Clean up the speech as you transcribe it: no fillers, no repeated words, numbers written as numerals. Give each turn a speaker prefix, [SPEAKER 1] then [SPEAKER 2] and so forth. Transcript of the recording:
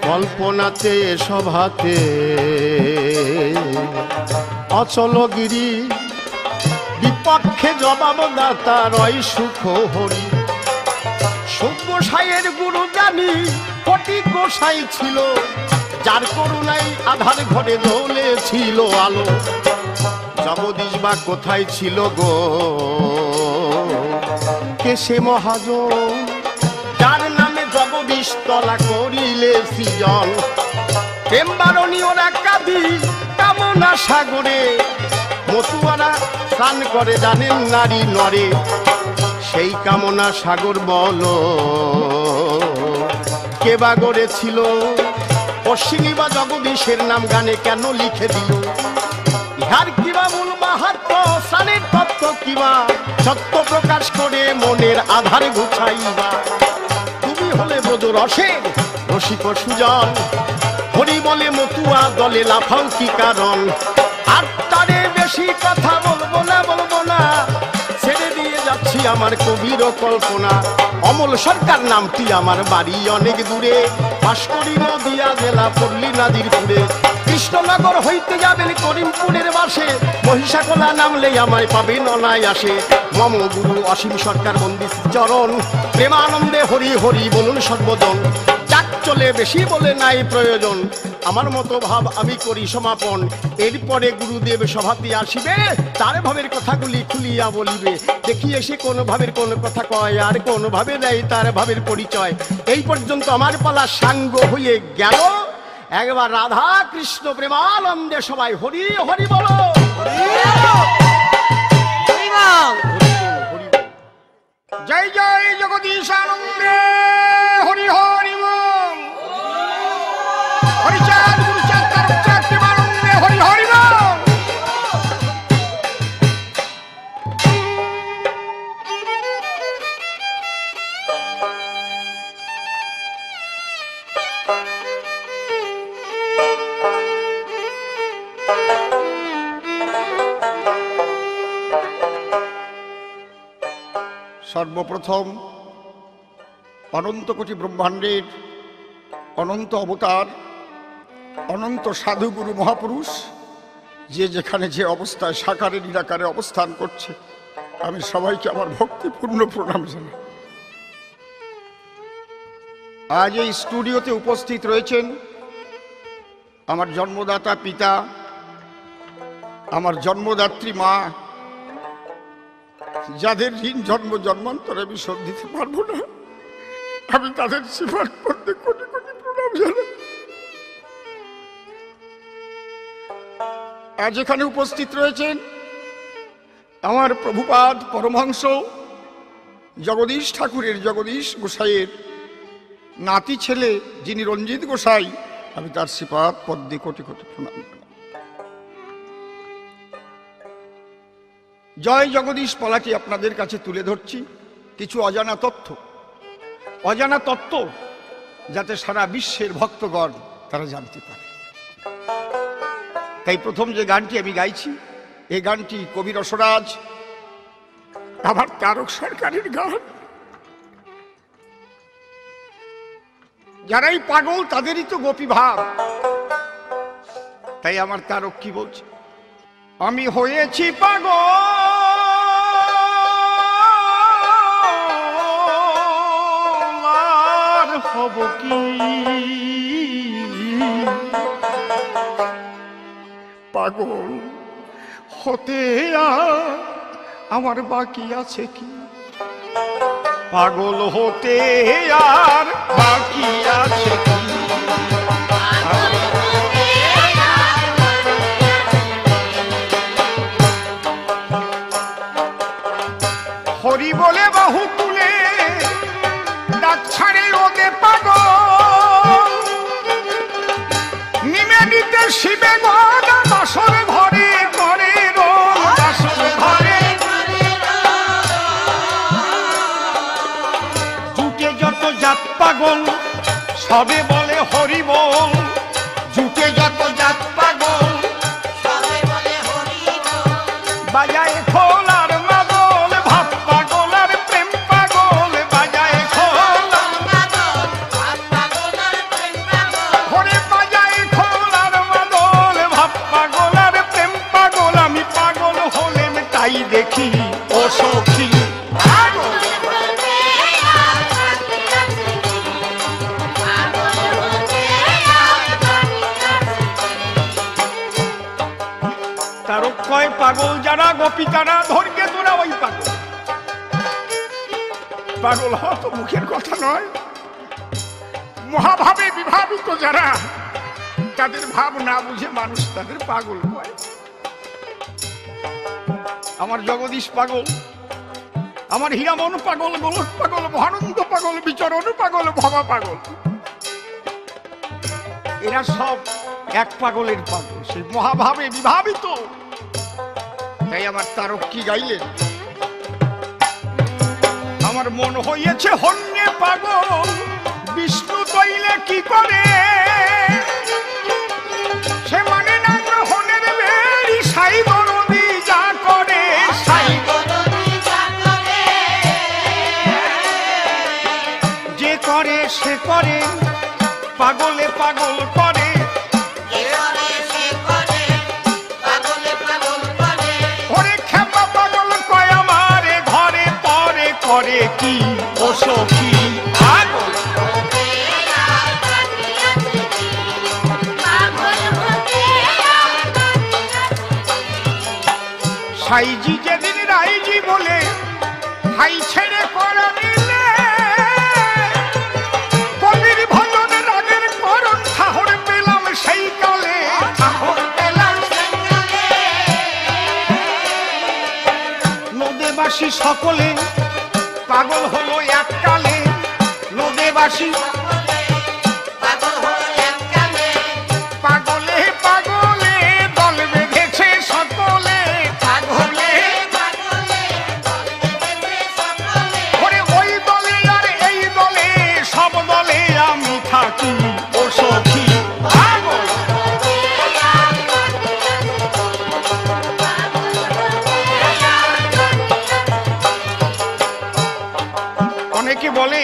[SPEAKER 1] কল্পনাতে সভাতে অচলগিরি বিপক্ষে জবাবদাতা রয় সুখ হরি। সুখ গোসাইয়ের গুরু জানি কোটি গোসাই ছিল, যার করুণাই আধার ঘরে জ্বলে ছিল আলো। জগদীশ বা কোথায় ছিল গো, কে সে মহাজন যার নামে জগদীশ তলা করিলে সৃজন। প্রেমবারণী ওরা কাঁদি কামনা সাগরে, মতুয়ারা স্নান করে জানেন নারী নরে। সেই কামনা সাগর বলো কে বা গড়েছিল, অশ্বিনী বা জগদীশের নাম গানে কেন লিখে দিল। ইহার কিবা মূল মাহাত্ম স্নানের তত্ত্ব কিবা সত্য প্রকাশ করে মনের আধার গুছাইবা। তুমি হলে ব্রজ রসের রসিক সুজন, হরি বলে মতুয়া দলে লাফাও কি কারণ। আর তারে বেশি কথা বলবো না, ছেড়ে দিয়ে যাচ্ছি আমার কবির কল্পনা। অমল সরকার নামটি আমার বাড়ি অনেক দূরে, ভাস্করী নদিয়া জেলা পল্লী নাজিরপুরে। কৃষ্ণনগর হইতে যাবেন করিমপুরের বাসে, মহিষাকলা নামলে আমায় পাবেন অনায়াসে। মম গুরু অসীম সরকার বন্দি চরণ, প্রেমানন্দে হরি হরি বলুন সর্বজন। যাক চলে বেশি বলে নাই প্রয়োজন, আমার মতো ভাব আমি করি সমাপন। এরপরে গুরুদেব সভাতে আসিবে, তার ভাবের কথাগুলি খুলিয়া বলিবে। দেখি এসে কোন ভাবের কোন কথা কয়, আর কোন ভাবে দেয় তার ভাবের পরিচয়। এই পর্যন্ত আমার পালা সাঙ্গ হয়ে গেল। একবার রাধা কৃষ্ণ প্রেমানন্দে সবাই হরি হরি বলো। জয় জয় জগদীশ আনন্দে হরি হরি বল। হরিচাঁদ গুরুচাঁদ তারকচাঁদ প্রেমানন্দে হরি হরি বল। সর্বপ্রথম অনন্ত কোটি ব্রহ্মাণ্ডের অনন্ত অবতার, অনন্ত সাধুগুরু মহাপুরুষ, যে যেখানে যে অবস্থায় সাকারে নিরাকারে অবস্থান করছে, আমি সবাইকে আমার ভক্তিপূর্ণ প্রণাম জানাই। আজ এই স্টুডিওতে উপস্থিত রয়েছেন আমার জন্মদাতা পিতা, আমার জন্মদাত্রী মা, যাদের ঋণ জন্ম জন্মান্তরে আমি শোধ দিতে পারবো না। আমি তাদের সেবার করতে কোটি কোটি প্রণাম জানাই। আজ এখানে উপস্থিত রয়েছেন আমার প্রভুপাদ পরমহংস জগদীশ ঠাকুরের, জগদীশ গোসাইয়ের নাতি ছেলে যিনি রঞ্জিত গোসাই, আমি তার শ্রীপাদ পদ্মে কোটি কোটি প্রণাম জানাই। জয় জগদীশ পলাটি আপনাদের কাছে তুলে ধরছি কিছু অজানা তত্ত্ব, যাতে সারা বিশ্বের ভক্তগণ তারা জানতে পারে। তাই প্রথম যে গানটি আমি গাইছি, এই গানটি কবি রসরাজ আমার তারক সরকারের গান। যারাই পাগল তাদেরই তো গোপী ভাব। তাই আমার তারক কি বলছে, আমি হয়েছি পাগল আর হব কি, পাগল হতে আমার বাকি আছে কি, পাগল হতে আর বাকি আছে কি। হরি বলে বাহু তুলে ডাক ছাড়ে ওকে পাগল, নিমে নিতে শিবে গদা বাসর ঘরে ঘরে রোল, বাসর ঘরে জুটে যত জাত পাগল সবে বলে হরি বল, জুটে যত জাত পাগল সবে বলে হরি বল, বাজায় খোল আর মাদল, ভাব পাগল আর প্রেম পাগল, বাজায় খোল আর মাদল, ভাব পাগল আর প্রেম পাগল, পাগল যারা গোপিকারা ধরকে তোরা ওই পাগল। পাগল হওয়া তো মুখের কথা নয়, মহাভাবে বিভাবিত যারা, তাদের ভাব না বুঝে মানুষ তাদের পাগল কয়। আমার জগদীশ পাগল, আমার হীরামন পাগল, গোলক পাগল, মহানন্দ পাগল, বিচরণ পাগল, ভবা পাগল, এরা সব এক পাগলের পাগল, সেই মহাভাবে বিভাবিত। তাই আমার তারক কি গাইলেন, আমার মন হইয়াছে হন্যে পাগল, বিষ্ণু তৈলে কি করে, সে মানে না গ্রহণের বেরি, সাই দরদি যা করে, সাই দরদি যা করে, যে করে সে করে, পাগলে পাগল করে, যে করে সে করে, পাগলে পাগল করে। ওরে খেপা পাগল কয় আমারে, ঘরে পরে করে কি ও সখী, পাগল হতে আর বাকি আছে কি, পাগল হতে আর বাকি আছে কি। সাইজি যেদিন রাইজি বলে হাই ছেড়ে করা নিলে, কবির ভজনে রাগের করণ ঠাহর পেলাম সেই কালে, ঠাহর পেলাম সেই কালে। নদেবাসী সকলে পাগল হলো এককালে, নদেবাসী পাগল হলো এককালে, পাগলে পাগলে দল বেঁধেছে সকলে, পাগলে পাগলে দল বেঁধেছে সকলে। ওরে ওই দলে আর এই দলে, সব দলে আমি থাকি ও সখী, পাগল হতে আর বাকি আছে কি, পাগল হতে আর বাকি আছে কি। অনেকে বলে